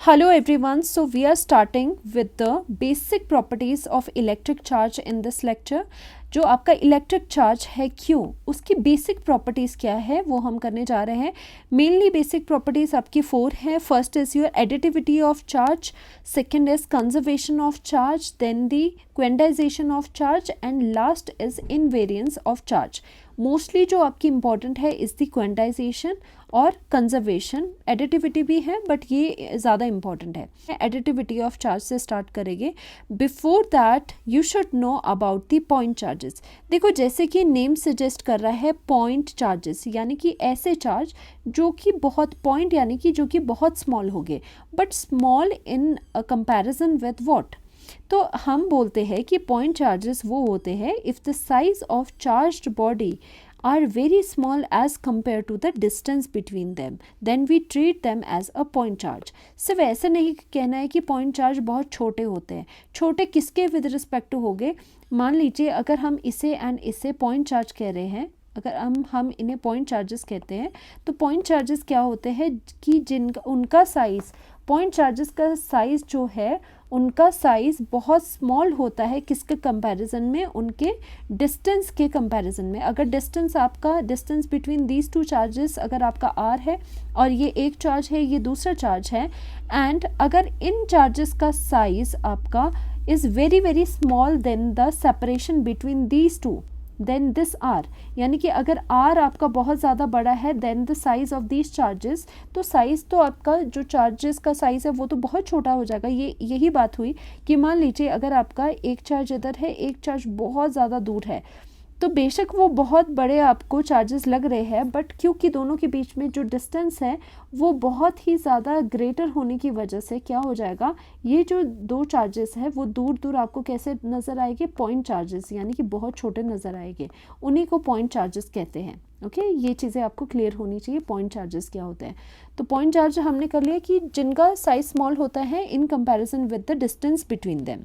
Hello everyone, so we are starting with the basic properties of electric charge in this lecture. जो आपका electric charge है क्यों, उसकी basic properties क्या है वो हम करने जा रहे हैं. मेनली बेसिक प्रॉपर्टीज़ आपकी 4 हैं. First is your additivity of charge, second is conservation of charge, then the quantization of charge and last is invariance of charge. Mostly जो आपकी इंपॉर्टेंट है इज़ दी क्वेंटाइजेशन और कंजर्वेशन. एडिटिविटी भी है but ये ज़्यादा इंपॉर्टेंट है. एडिटिविटी ऑफ चार्ज से स्टार्ट करेंगे. Before that you should know about the point charges. देखो जैसे कि नेम सजेस्ट कर रहा है पॉइंट चार्जेस, यानी कि ऐसे चार्ज जो कि बहुत पॉइंट यानी कि जो कि बहुत स्मॉल हो गए, but small in comparison with what. तो हम बोलते हैं कि पॉइंट चार्जेस वो होते हैं if the size of charged body are very small as compared to the distance between them, then we treat them as a point charge. सिर्फ ऐसे नहीं कहना है कि पॉइंट चार्ज बहुत छोटे होते हैं. छोटे किसके विद रिस्पेक्ट टू हो गए, मान लीजिए अगर हम इसे एंड इसे पॉइंट चार्ज कह रहे हैं, अगर हम इन्हें पॉइंट चार्जेस कहते हैं, तो पॉइंट चार्जेस क्या होते हैं कि जिनका उनका साइज़, पॉइंट चार्जेस का साइज़ जो है उनका साइज़ बहुत स्मॉल होता है किसके कंपैरिजन में, उनके डिस्टेंस के कंपैरिजन में. अगर distance between these two charges अगर आपका r है और ये एक चार्ज है, ये दूसरा चार्ज है, एंड अगर इन चार्जेस का साइज़ आपका is very very small then the separation between these two, then this r, यानी कि अगर आर आपका बहुत ज़्यादा बड़ा है then the size of these charges, तो साइज़ तो आपका जो चार्जेस का साइज़ है वो तो बहुत छोटा हो जाएगा. यही बात हुई कि मान लीजिए अगर आपका एक चार्ज इधर है, एक चार्ज बहुत ज़्यादा दूर है, तो बेशक वो बहुत बड़े आपको चार्जेस लग रहे हैं, बट क्योंकि दोनों के बीच में जो डिस्टेंस है वो बहुत ही ज़्यादा ग्रेटर होने की वजह से क्या हो जाएगा, ये जो दो चार्जेस है वो दूर दूर आपको कैसे नज़र आएंगे, पॉइंट चार्जेस, यानी कि बहुत छोटे नज़र आएंगे. उन्हीं को पॉइंट चार्जेस कहते हैं. ओके, ये चीज़ें आपको क्लियर होनी चाहिए पॉइंट चार्जेस क्या होते हैं. तो पॉइंट चार्ज हमने कर लिया कि जिनका साइज स्मॉल होता है in comparison with the distance between them.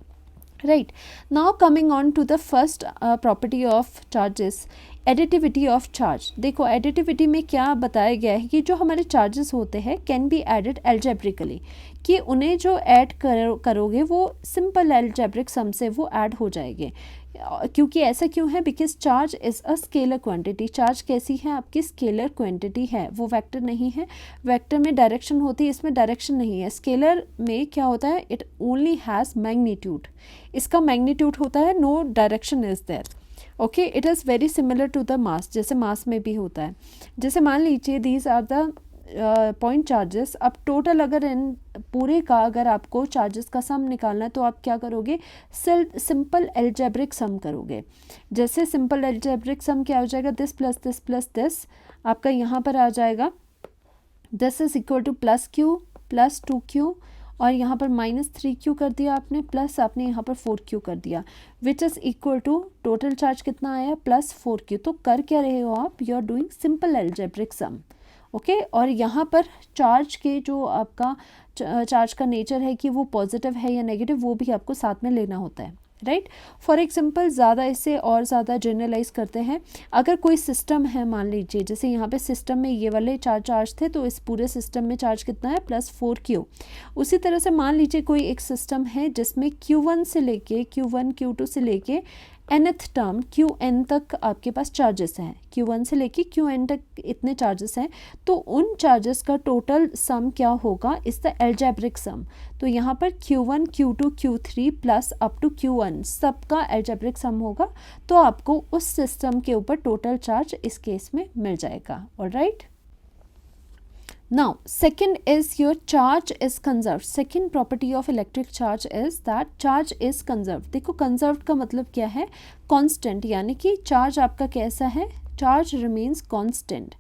Right, now coming on to the first property of charges, additivity of charge. देखो एडिटिविटी में क्या बताया गया है कि जो हमारे चार्जेस होते हैं कैन बी एडेड एल्जेब्रिकली, कि उन्हें जो ऐड करोगे वो सिंपल एल्जेब्रिक सम से वो ऐड हो जाएंगे. क्योंकि ऐसा क्यों है, because charge is a scalar quantity. Charge कैसी है आपकी, स्केलर क्वांटिटी है, वो वेक्टर नहीं है. वेक्टर में डायरेक्शन होती है, इसमें डायरेक्शन नहीं है. स्केलर में क्या होता है, इट ओनली हैज़ मैग्नीट्यूड. इसका मैग्नीट्यूड होता है, no direction is there. Okay, it is very similar to the mass, जैसे मास में भी होता है. जैसे मान लीजिए these are the point charges. अब टोटल अगर इन पूरे का अगर आपको चार्जेस का सम निकालना है तो आप क्या करोगे, सिंपल एल्जेब्रिक सम करोगे. जैसे सिंपल एल्जेब्रिक सम क्या हो जाएगा, दिस प्लस दिस आपका यहाँ पर आ जाएगा. This is equal two plus Q plus 2q, और यहाँ पर -3q कर दिया आपने, प्लस आपने यहाँ पर 4q कर दिया, which is equal to total charge कितना आया, +4q. तो कर क्या रहे हो आप, you are doing simple algebraic sum. Okay, और यहाँ पर चार्ज के जो आपका चार्ज का नेचर है कि वो पॉजिटिव है या नेगेटिव, वो भी आपको साथ में लेना होता है. राइट, फॉर एग्जाम्पल ज़्यादा इससे और ज़्यादा जनरलाइज करते हैं. अगर कोई सिस्टम है, मान लीजिए जैसे यहाँ पे सिस्टम में ये वाले चार्ज थे, तो इस पूरे सिस्टम में चार्ज कितना है, +4q. उसी तरह से मान लीजिए कोई एक सिस्टम है जिसमें Q1 से लेके Q1 Q2 से लेके nth टर्म Qn तक आपके पास चार्जेस हैं. Q1 से लेके Qn तक इतने चार्जेस हैं, तो उन चार्जेस का टोटल सम क्या होगा, इस द एल्जेब्रिक सम. तो यहाँ पर Q1 Q2 Q3 plus up to Qn सबका एल्जेब्रिक सम होगा. तो आपको उस सिस्टम के ऊपर टोटल चार्ज इस केस में मिल जाएगा. Alright, now second is your charge is conserved. second property of electric charge is that charge is conserved. देखो conserved का मतलब क्या है, constant, यानी कि चार्ज आपका कैसा है, charge remains constant.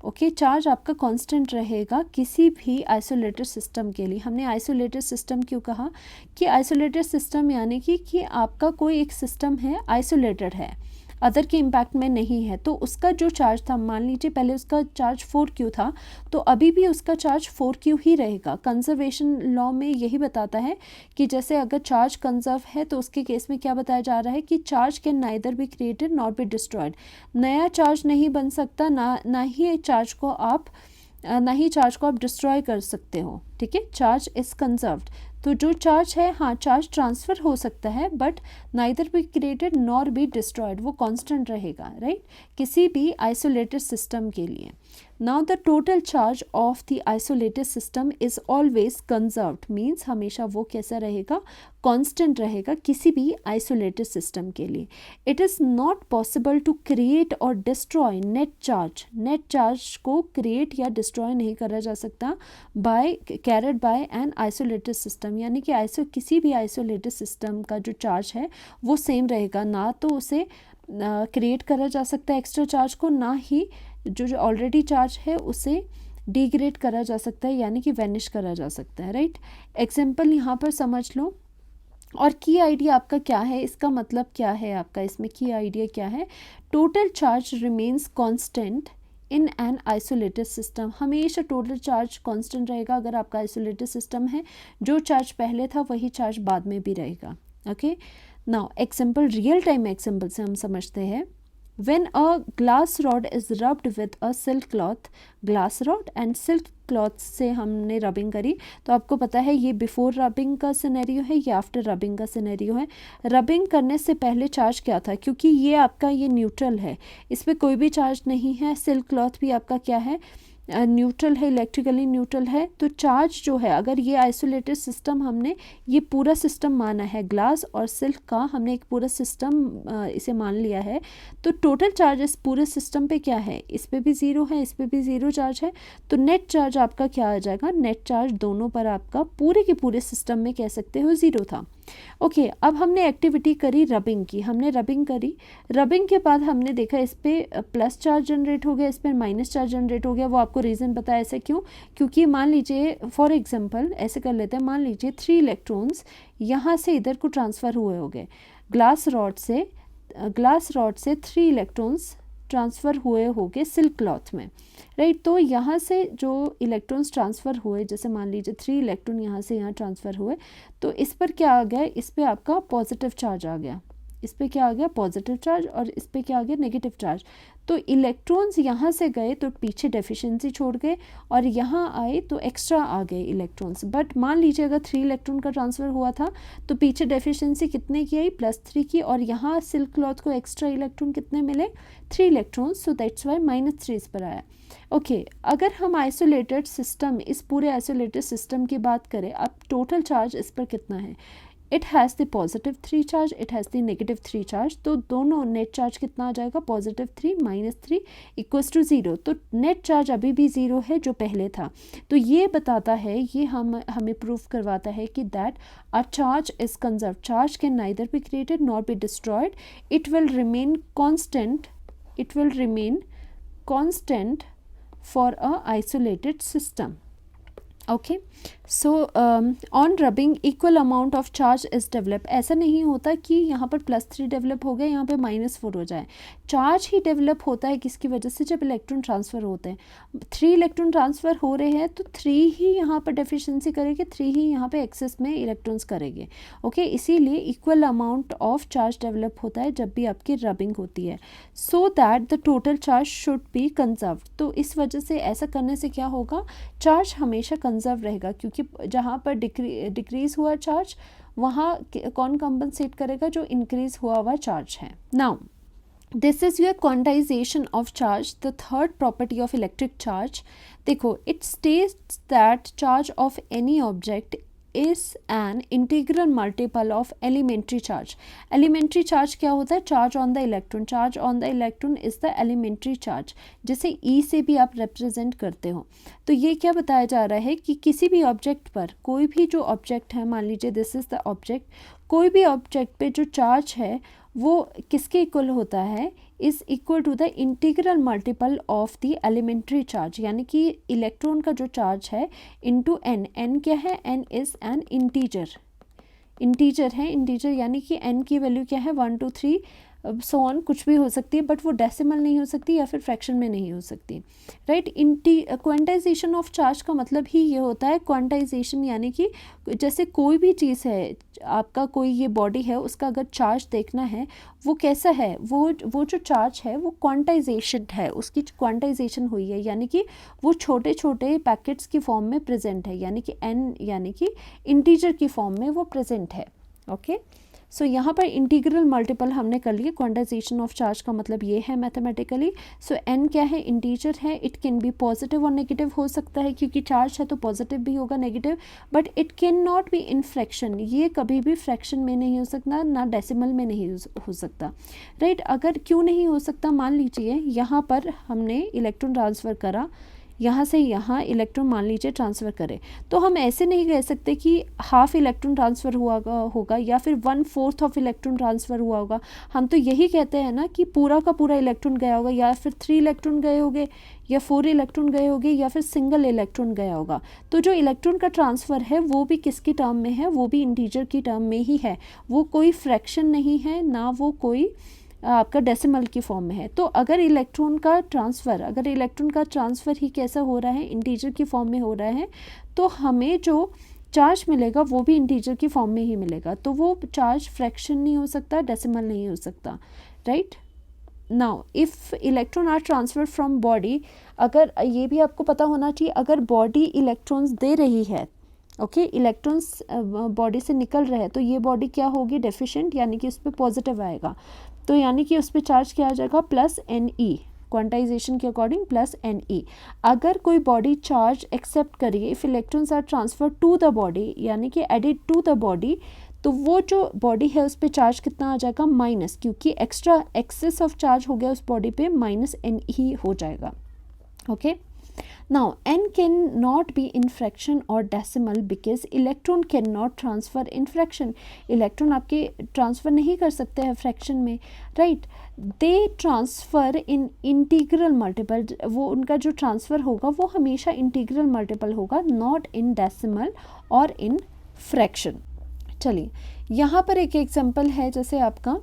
Okay, charge आपका कांस्टेंट रहेगा किसी भी आइसोलेटेड सिस्टम के लिए. हमने आइसोलेटेड सिस्टम क्यों कहा, कि आइसोलेटेड सिस्टम यानी कि आपका कोई एक सिस्टम है आइसोलेटेड है, अदर के इम्पैक्ट में नहीं है, तो उसका जो चार्ज था, मान लीजिए पहले उसका चार्ज 4q था, तो अभी भी उसका चार्ज 4q ही रहेगा. कंजर्वेशन लॉ में यही बताता है कि जैसे अगर चार्ज कंजर्व है तो उसके केस में क्या बताया जा रहा है कि charge can neither be created not be destroyed. नया चार्ज नहीं बन सकता, ना ही चार्ज को आप ना ही चार्ज को आप डिस्ट्रॉय कर सकते हो, ठीक है। चार्ज इज़ कंजर्व्ड, तो जो चार्ज है, हाँ चार्ज ट्रांसफ़र हो सकता है but neither be created nor be destroyed, वो कांस्टेंट रहेगा, राइट, किसी भी आइसोलेटेड सिस्टम के लिए। Now the total charge of the isolated system is always conserved, means हमेशा वो कैसा रहेगा, कांस्टेंट रहेगा किसी भी आइसोलेटेड सिस्टम के लिए। It is not possible to create और destroy net charge, net charge को क्रिएट या डिस्ट्रॉय नहीं करा जा सकता carried by an isolated system, यानी कि किसी भी आइसोलेटेड सिस्टम का जो चार्ज है वो सेम रहेगा, ना तो उसे क्रिएट करा जा सकता है एक्स्ट्रा चार्ज को, ना ही जो ऑलरेडी चार्ज है उसे डिग्रेड करा जा सकता है, यानी कि वैनिश करा जा सकता है, राइट। एग्जाम्पल यहाँ पर समझ लो। और की आइडिया आपका क्या है, इसका मतलब क्या है आपका, इसमें की आइडिया क्या है, total charge remains constant in an isolated system, हमेशा टोटल चार्ज कांस्टेंट रहेगा अगर आपका आइसोलेटेड सिस्टम है, जो चार्ज पहले था वही चार्ज बाद में भी रहेगा, okay. Now example, real time example से हम समझते हैं। When a glass rod is rubbed with a silk cloth, glass rod and silk cloth से हमने रबिंग करी, तो आपको पता है ये बिफोर रबिंग का सिनेरियो है या आफ्टर रबिंग का सिनेरियो है। रबिंग करने से पहले चार्ज क्या था, क्योंकि ये आपका ये न्यूट्रल है, इस पर कोई भी चार्ज नहीं है, सिल्क क्लॉथ भी आपका क्या है, न्यूट्रल है, इलेक्ट्रिकली न्यूट्रल है, तो चार्ज जो है, अगर ये आइसोलेटेड सिस्टम हमने ये पूरा सिस्टम माना है, ग्लास और सिल्क का हमने एक पूरा सिस्टम इसे मान लिया है, तो टोटल चार्ज इस पूरे सिस्टम पे क्या है, इस पे भी ज़ीरो है, इस पे भी ज़ीरो चार्ज है, तो नेट चार्ज आपका क्या आ जाएगा, नेट चार्ज दोनों पर आपका पूरे के पूरे सिस्टम में कह सकते हो ज़ीरो था। ओके, अब हमने एक्टिविटी करी रबिंग की, हमने रबिंग करी, रबिंग के बाद हमने देखा इस पर प्लस चार्ज जनरेट हो गया, इस पर माइनस चार्ज जनरेट हो गया, वो आपको रीज़न पता है ऐसे क्यों, क्योंकि मान लीजिए फॉर एग्जांपल ऐसे कर लेते हैं, मान लीजिए 3 इलेक्ट्रॉन्स यहाँ से इधर को ट्रांसफ़र हुए हो गए, ग्लास रॉड से 3 इलेक्ट्रॉन्स ट्रांसफ़र हुए होंगे सिल्क क्लॉथ में, राइट। तो यहाँ से जो इलेक्ट्रॉन्स ट्रांसफ़र हुए, जैसे मान लीजिए 3 इलेक्ट्रॉन यहाँ से यहाँ ट्रांसफ़र हुए, तो इस पर क्या आ गया, इस पर आपका पॉजिटिव चार्ज आ गया, इस पर क्या आ गया, पॉजिटिव चार्ज, और इस पर क्या आ गया, नेगेटिव चार्ज। तो इलेक्ट्रॉन्स यहाँ से गए तो पीछे डेफिशिएंसी छोड़ गए, और यहाँ आए तो एक्स्ट्रा आ गए इलेक्ट्रॉन्स। बट मान लीजिए अगर 3 इलेक्ट्रॉन का ट्रांसफ़र हुआ था तो पीछे डेफिशिएंसी कितने की आई, +3 की, और यहाँ सिल्क क्लॉथ को एक्स्ट्रा इलेक्ट्रॉन कितने मिले, 3 इलेक्ट्रॉन्स, सो दैट्स वाई -3 इस पर आया। ओके, अगर हम आइसोलेटेड सिस्टम, इस पूरे आइसोलेटेड सिस्टम की बात करें, अब टोटल चार्ज इस पर कितना है, it has the +3 charge, it has the -3 charge, तो दोनों नेट चार्ज कितना आ जाएगा, +3 -3 = 0, तो नेट चार्ज अभी भी 0 है जो पहले था। तो ये बताता है, ये हमें प्रूफ करवाता है कि that a charge is conserve, charge can neither be created nor be destroyed, it will remain constant for a isolated system. Okay, so on rubbing equal amount of charge is developed, ऐसा नहीं होता कि यहाँ पर +3 develop हो गए, यहाँ पे -4 हो जाए, चार्ज ही डेवलप होता है किसकी वजह से, जब इलेक्ट्रॉन ट्रांसफ़र होते हैं, 3 इलेक्ट्रॉन ट्रांसफ़र हो रहे हैं तो 3 ही यहाँ पर डेफिशिएंसी करेंगे, 3 ही यहाँ पे एक्सेस में इलेक्ट्रॉन्स करेंगे, ओके। इसीलिए equal amount of charge develop होता है जब भी आपकी रबिंग होती है, so that the total charge should be conserve. तो इस वजह से ऐसा करने से क्या होगा, चार्ज हमेशा कंजर्व रहेगा, क्योंकि जहाँ पर डिक्रीज़ हुआ चार्ज वहाँ कौन कंपनसेट करेगा, जो इंक्रीज़ हुआ चार्ज है। Now this is your quantization of charge, the third property of electric charge. देखो, it states that charge of any object is an integral multiple of elementary charge. Elementary charge क्या होता है, charge on the electron, charge on the electron is the elementary charge, जिसे E से भी आप represent करते हो। तो ये क्या बताया जा रहा है कि किसी भी ऑब्जेक्ट पर, कोई भी जो ऑब्जेक्ट है, मान लीजिए दिस इज़ द ऑब्जेक्ट, कोई भी ऑब्जेक्ट पे जो चार्ज है वो किसके इक्वल होता है, is equal to the integral multiple of the elementary charge, यानी कि इलेक्ट्रॉन का जो चार्ज है इनटू n, n क्या है, n इज़ एन इंटीजर है, इंटीजर यानी कि n की वैल्यू क्या है, 1 2 3 सो ऑन, कुछ भी हो सकती है, बट वो डेसिमल नहीं हो सकती या फिर फ्रैक्शन में नहीं हो सकती, राइट। क्वांटाइजेशन ऑफ चार्ज का मतलब ही ये होता है, क्वांटाइजेशन यानी कि जैसे कोई भी चीज़ है, आपका कोई ये बॉडी है, उसका अगर चार्ज देखना है वो कैसा है, वो जो चार्ज है वो क्वांटाइजेशन है, उसकी क्वांटाइजेशन हुई है, यानी कि वो छोटे छोटे पैकेट्स की फॉर्म में प्रेजेंट है, यानी कि n यानी कि इंटीजर की फॉर्म में वो प्रेजेंट है। ओके, सो यहाँ पर इंटीग्रल मल्टीपल हमने कर लिए। क्वांटाइजेशन ऑफ चार्ज का मतलब ये है मैथमेटिकली। सो n क्या है, इंटीजर है, इट कैन बी पॉजिटिव और नेगेटिव हो सकता है, क्योंकि चार्ज है तो पॉजिटिव भी होगा negative, but it can not be in fraction, ये कभी भी फ्रैक्शन में नहीं हो सकता, ना डेसिमल में नहीं हो सकता, राइट। अगर क्यों नहीं हो सकता, मान लीजिए यहाँ पर हमने इलेक्ट्रॉन ट्रांसफ़र करा, यहाँ से यहाँ इलेक्ट्रॉन मान लीजिए ट्रांसफ़र करें, तो हम ऐसे नहीं कह सकते कि हाफ इलेक्ट्रॉन ट्रांसफ़र हुआ होगा या फिर 1/4 ऑफ इलेक्ट्रॉन ट्रांसफ़र हुआ होगा। हम तो यही कहते हैं ना कि पूरा का पूरा इलेक्ट्रॉन गया होगा, या फिर 3 इलेक्ट्रॉन गए होंगे, या 4 इलेक्ट्रॉन गए होंगे, या फिर सिंगल इलेक्ट्रॉन गया होगा। तो जो इलेक्ट्रॉन का ट्रांसफ़र है वो भी किसकी टर्म में है, वो भी इंटीजर की टर्म में ही है, वो कोई फ्रैक्शन नहीं है, ना वो कोई आपका डेसिमल की फॉर्म में है। तो अगर इलेक्ट्रॉन का ट्रांसफ़र ही कैसा हो रहा है, इंटीजर की फॉर्म में हो रहा है, तो हमें जो चार्ज मिलेगा वो भी इंटीजर की फॉर्म में ही मिलेगा, तो वो चार्ज फ्रैक्शन नहीं हो सकता, डेसिमल नहीं हो सकता, right. Now if electron are transfer from body, अगर ये भी आपको पता होना चाहिए, अगर बॉडी इलेक्ट्रॉन्स दे रही है, ओके, इलेक्ट्रॉन्स बॉडी से निकल रहे हैं, तो ये बॉडी क्या होगी, डेफिशिएंट, यानी कि उस पर पॉजिटिव आएगा, तो यानी कि उस पर चार्ज क्या आ जाएगा, +Ne, क्वांटाइजेशन के अकॉर्डिंग +Ne। अगर कोई बॉडी चार्ज एक्सेप्ट करिए, if electrons are transfer to the body, यानी कि एडिड टू द बॉडी, तो वो जो बॉडी है उस पर चार्ज कितना आ जाएगा, माइनस, क्योंकि एक्स्ट्रा एक्सेस ऑफ चार्ज हो गया उस बॉडी पे, -Ne ही हो जाएगा। Okay, now n cannot be in fraction or decimal because electron cannot transfer in fraction, electron आपके ट्रांसफ़र नहीं कर सकते हैं फ्रैक्शन में, राइट। दे ट्रांसफ़र इन इंटीग्रल मल्टीपल, वो उनका जो ट्रांसफ़र होगा वो हमेशा इंटीग्रल मल्टीपल होगा, नॉट इन डेसिमल और इन फ्रैक्शन। चलिए यहाँ पर एक एग्जांपल है, जैसे आपका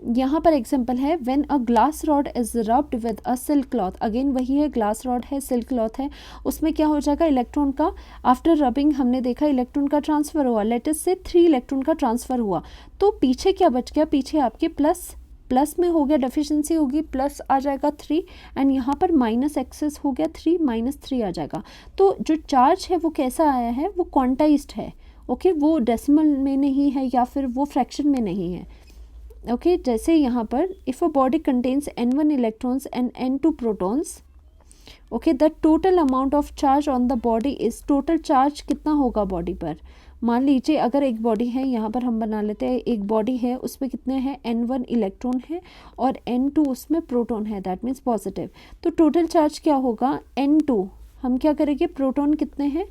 यहाँ पर एग्जाम्पल है, when a glass rod is rubbed with a silk cloth, again वही है, ग्लास रॉड है, सिल्क क्लॉथ है, उसमें क्या हो जाएगा, इलेक्ट्रॉन का आफ्टर रबिंग हमने देखा इलेक्ट्रॉन का ट्रांसफ़र हुआ, लेटेस्ट से 3 इलेक्ट्रॉन का ट्रांसफ़र हुआ, तो पीछे क्या बच गया, पीछे आपके प्लस में हो गया, डेफिशिएंसी होगी, प्लस आ जाएगा 3, एंड यहाँ पर माइनस एक्सेस हो गया 3, -3 आ जाएगा। तो जो चार्ज है वो कैसा आया है, वो क्वांटाइज्ड है, ओके, वो डेसिमल में नहीं है या फिर वो फ्रैक्शन में नहीं है। ओके, जैसे यहाँ पर if a body contains n1 electrons and n2 protons, okay, the total amount of charge on the body is, total charge कितना होगा बॉडी पर, मान लीजिए अगर एक बॉडी है, यहाँ पर हम बना लेते हैं, एक बॉडी है, उसमें कितने हैं, n1 इलेक्ट्रॉन है और n2 उसमें प्रोटॉन है, दैट मीन्स पॉजिटिव, तो टोटल चार्ज क्या होगा, n2, हम क्या करेंगे, प्रोटॉन कितने हैं,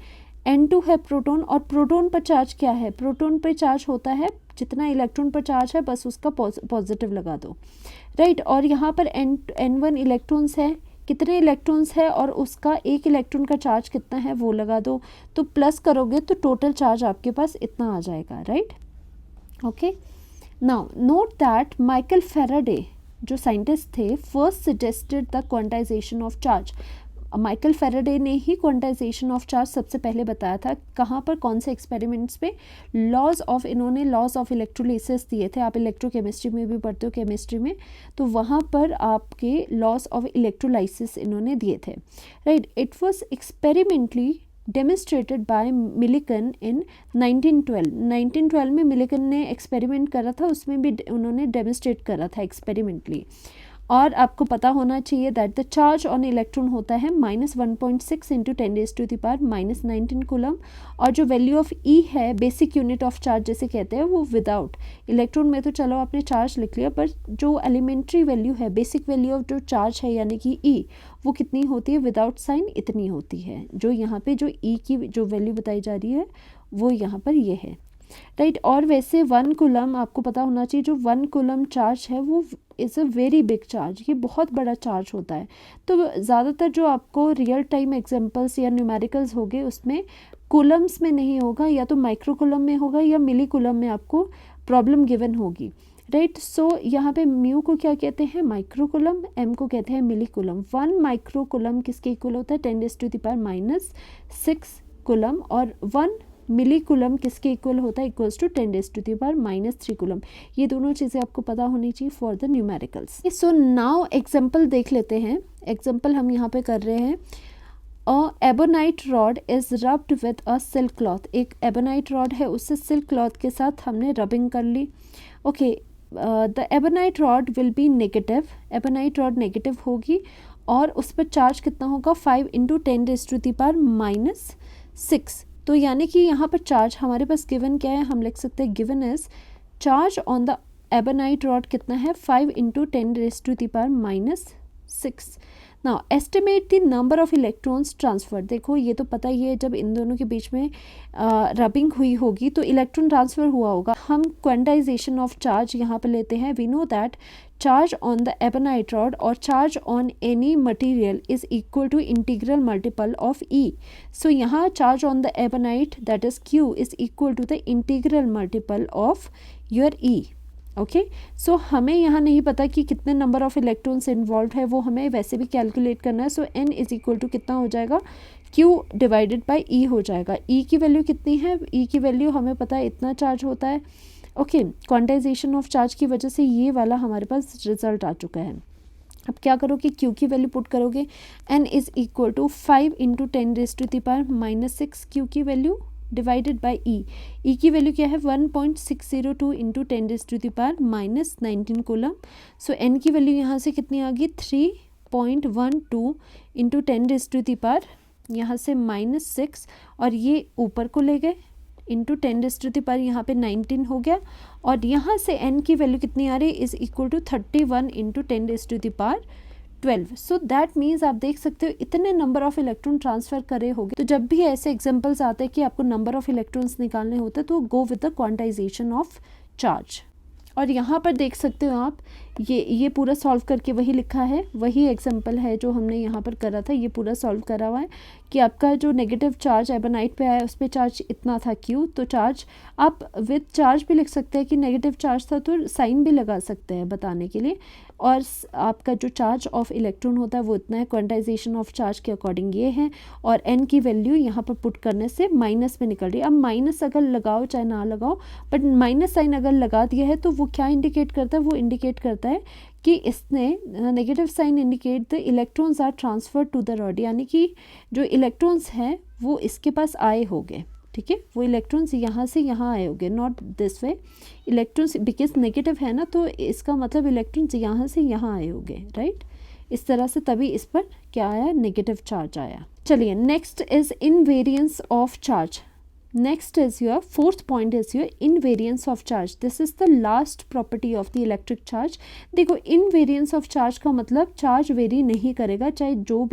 n2 है प्रोटॉन, और प्रोटॉन पर चार्ज क्या है, प्रोटॉन पर चार्ज होता है जितना इलेक्ट्रॉन पर चार्ज है बस उसका पॉजिटिव लगा दो, राइट। और यहाँ पर n1 इलेक्ट्रॉन्स है, कितने इलेक्ट्रॉन्स है और उसका एक इलेक्ट्रॉन का चार्ज कितना है वो लगा दो, तो प्लस करोगे तो टोटल चार्ज आपके पास इतना आ जाएगा, right. Okay, now note that Michael Faraday जो साइंटिस्ट थे, first suggested the quantization of charge, Michael Faraday ने ही क्वांटाइजेशन ऑफ चार्ज सबसे पहले बताया था, कहाँ पर, कौन से एक्सपेरिमेंट्स पे, इन्होंने लॉज ऑफ इलेक्ट्रोलिसिस दिए थे, आप इलेक्ट्रोकेमिस्ट्री में भी पढ़ते हो, केमिस्ट्री में, तो वहाँ पर आपके लॉज ऑफ इलेक्ट्रोलाइसिस इन्होंने दिए थे, right. It was experimentally demonstrated by Millikan in 1912 में मिलिकन ने एक्सपेरिमेंट करा था, उसमें भी उन्होंने डेमोन्स्ट्रेट करा था एक्सपेरिमेंटली। और आपको पता होना चाहिए that the charge on electron होता है -1.6 इंटू 10⁻⁻19 कूलम, और जो वैल्यू ऑफ ई है, बेसिक यूनिट ऑफ चार्ज जिसे कहते हैं, वो विदाउट इलेक्ट्रॉन में, तो चलो आपने चार्ज लिख लिया, पर जो एलिमेंट्री वैल्यू है, बेसिक वैल्यू ऑफ जो चार्ज है यानी कि ई, वो कितनी होती है, विदाउट साइन इतनी होती है, जो यहाँ पे जो ई की जो वैल्यू बताई जा रही है वो यहाँ पर ये है, राइट। और वैसे 1 कूलम आपको पता होना चाहिए, जो 1 कूलम चार्ज है वो is a very big charge, ये बहुत बड़ा चार्ज होता है। तो ज़्यादातर जो आपको रियल टाइम एग्जांपल्स या न्यूमेरिकल्स होंगे उसमें कूलम्स में नहीं होगा, या तो माइक्रो कूलम में होगा या मिली कूलम में आपको प्रॉब्लम गिवन होगी, राइट। सो यहाँ पे म्यू को क्या कहते हैं, माइक्रोकुलम, एम को कहते हैं मिलीकुलम। 1 माइक्रोकुलम किसके इक्वल होता है, 10⁻⁻6 कुलम, और 1 मिलीकुलम किसके इक्वल होता है, इक्वल्स टू 10⁻³ कुलम। ये दोनों चीज़ें आपको पता होनी चाहिए for the numericals. So now example देख लेते हैं। एग्जाम्पल हम यहाँ पे कर रहे हैं, a ebonite rod is rubbed with a silk cloth. एक एबोनाइट रॉड है, उससे सिल्क क्लॉथ के साथ हमने रबिंग कर ली। Okay, the ebonite rod will be negative, ebonite rod negative होगी, और उस पर चार्ज कितना होगा, 5 × 10⁻⁻6। तो यानी कि यहाँ पर चार्ज हमारे पास गिवन क्या है, हम लिख सकते हैं given is charge on the ebonite rod कितना है, 5 × 10⁻⁻6। Now estimate the number of electrons transfer. देखो ये तो पता ही है, जब इन दोनों के बीच में रबिंग हुई होगी तो इलेक्ट्रॉन ट्रांसफ़र हुआ होगा। हम क्वांटाइजेशन ऑफ चार्ज यहाँ पे लेते हैं। We know that charge on the ebonite rod और charge on any material is equal to integral multiple of E. So यहाँ charge on the ebonite that is Q is equal to the integral multiple of your E. Okay, so हमें यहाँ नहीं पता कि कितने number of electrons involve है, वो हमें वैसे भी कैलकुलेट करना है। सो n इज इक्वल टू कितना हो जाएगा, q डिवाइडेड बाय e हो जाएगा। e की वैल्यू कितनी है, e की वैल्यू हमें पता है इतना चार्ज होता है। ओके, क्वांटाइजेशन ऑफ चार्ज की वजह से ये वाला हमारे पास रिजल्ट आ चुका है। अब क्या करोगे, q की वैल्यू पुट करोगे, n is equal to 5 × 10⁻⁻6 q की value divided by e. E की वैल्यू क्या है, 1.602 × 10⁻⁻19 कूलम। सो एन की वैल्यू यहाँ से कितनी आ गई, 3.12 × 10⁻, यहाँ से -6, और ये ऊपर को ले गए इंटू 10⁻, यहाँ पे 19 हो गया, और यहाँ से n की वैल्यू कितनी आ रही है, is equal to 31 × 10⁻12। So that means आप देख सकते हो इतने नंबर ऑफ इलेक्ट्रॉन ट्रांसफर करे होंगे। तो जब भी ऐसे एग्जांपल्स आते हैं कि आपको नंबर ऑफ इलेक्ट्रॉन्स निकालने होते हैं तो go with the quantization of charge. और यहाँ पर देख सकते हो आप, ये पूरा सॉल्व करके वही लिखा है, वही एग्जांपल है जो हमने यहाँ पर करा था। ये पूरा सॉल्व करा हुआ है कि आपका जो नेगेटिव चार्ज एबोनाइट पे आया उस पर चार्ज इतना था क्यू। तो चार्ज आप विद चार्ज भी लिख सकते हैं कि नेगेटिव चार्ज था, तो साइन भी लगा सकते हैं बताने के लिए। और आपका जो चार्ज ऑफ इलेक्ट्रॉन होता है वो इतना है, क्वांटाइजेशन ऑफ चार्ज के अकॉर्डिंग ये है, और एन की वैल्यू यहाँ पर पुट करने से माइनस में निकल रही है। अब माइनस अगर लगाओ चाहे ना लगाओ, बट माइनस साइन अगर लगा दिया है तो वो क्या इंडिकेट करता है, वो इंडिकेट करता है कि इसने negative sign indicate the electrons are transfer to the rod, यानी कि जो इलेक्ट्रॉन्स हैं वो इसके पास आए होंगे। ठीक है, वो इलेक्ट्रॉन्स यहाँ से यहाँ आए होंगे, not this way. Electrons because negative है ना, तो इसका मतलब इलेक्ट्रॉन्स यहाँ से यहाँ आए होंगे, राइट। इस तरह से तभी इस पर क्या आया, नेगेटिव चार्ज आया। चलिए, next is invariance of charge. Next is your fourth point is your invariance of charge. This is the last property of the electric charge. देखो, invariance of charge का मतलब चार्ज वेरी नहीं करेगा, चाहे जो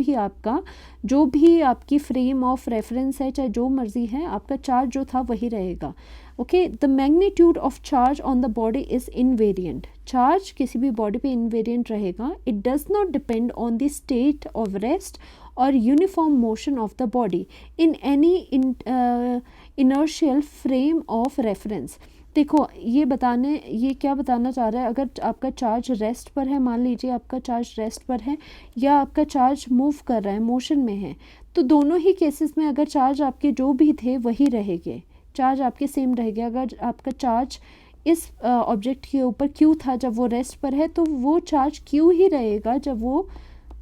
भी आपकी फ्रेम ऑफ रेफरेंस है, चाहे जो मर्जी है, आपका चार्ज जो था वही रहेगा। Okay, the magnitude of charge on the body is invariant. Charge किसी भी बॉडी पे इनवेरिएंट रहेगा। It does not depend on the state of rest और uniform motion of the body in any inertial frame of reference. देखो, ये क्या बताना चाह रहा है, अगर आपका चार्ज रेस्ट पर है, मान लीजिए आपका चार्ज रेस्ट पर है या आपका चार्ज मूव कर रहा है, मोशन में है, तो दोनों ही केसेस में अगर चार्ज आपके जो भी थे वही रहेंगे, चार्ज आपके सेम रहेंगे। अगर आपका चार्ज इस ऑब्जेक्ट के ऊपर क्यू था जब वो रेस्ट पर है, तो वो चार्ज क्यू ही रहेगा जब वो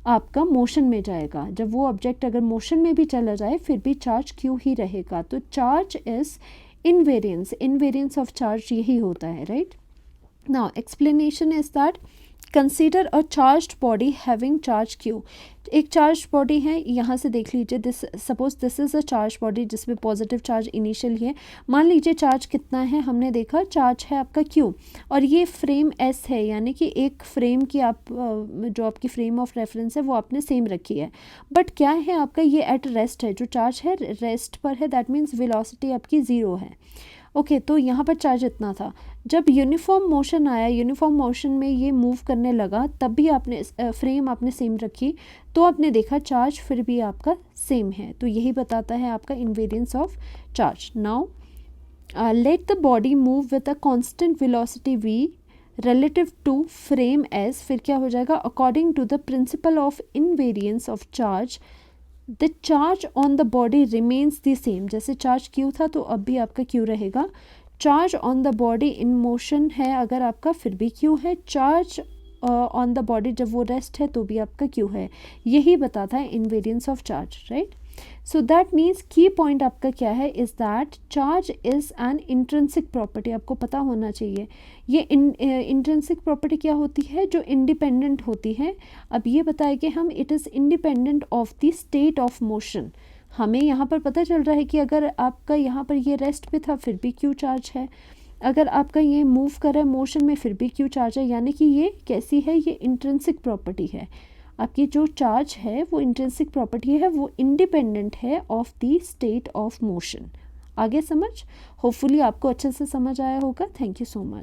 आपका मोशन में जाएगा। जब वो ऑब्जेक्ट अगर मोशन में भी चला जाए फिर भी चार्ज क्यू ही रहेगा। तो charge is invariance of charge यही होता है, right. Now explanation is that consider a charged body having charge Q. एक चार्ज बॉडी है, यहाँ से देख लीजिए, suppose this is a charge body जिसमें पॉजिटिव चार्ज इनिशियल है। मान लीजिए चार्ज कितना है, हमने देखा चार्ज है आपका क्यू, और ये फ्रेम एस है, यानी कि एक फ्रेम की जो आपकी फ्रेम ऑफ रेफरेंस है वो आपने सेम रखी है। बट क्या है आपका, ये एट रेस्ट है, जो चार्ज है रेस्ट पर है, दैट मीन्स वेलोसिटी आपकी 0 है। ओके, तो यहाँ पर चार्ज इतना था। जब यूनिफॉर्म मोशन आया, यूनिफॉर्म मोशन में ये मूव करने लगा, तब भी आपने फ्रेम आपने सेम रखी, तो आपने देखा चार्ज फिर भी आपका सेम है। तो यही बताता है आपका invariance of charge. Now let the body move with a constant velocity v relative to frame as, फिर क्या हो जाएगा, according to the principle of invariance of charge the charge on the body remains the same। जैसे charge Q था तो अब भी आपका Q रहेगा। Charge on the body in motion है अगर आपका, फिर भी Q है। चार्ज ऑन द बॉडी जब वो रेस्ट है तो भी आपका Q है। यही बताता है invariance of charge, right. So that means की पॉइंट आपका क्या है, is that charge is an intrinsic property. आपको पता होना चाहिए ये इंट्रिंसिक प्रॉपर्टी क्या होती है, जो इंडिपेंडेंट होती है। अब ये बताया कि हम it is independent of the state of motion. हमें यहाँ पर पता चल रहा है कि अगर आपका यहाँ पर ये रेस्ट पे था फिर भी क्यू चार्ज है, अगर आपका ये मूव कर रहा है मोशन में फिर भी क्यू चार्ज है, यानी कि ये कैसी है, ये इंट्रिंसिक प्रॉपर्टी है। आपकी जो चार्ज है वो इंट्रिंसिक प्रॉपर्टी है, वो इंडिपेंडेंट है of the state of motion. आगे समझ, होपफुली आपको अच्छे से समझ आया होगा। Thank you so much.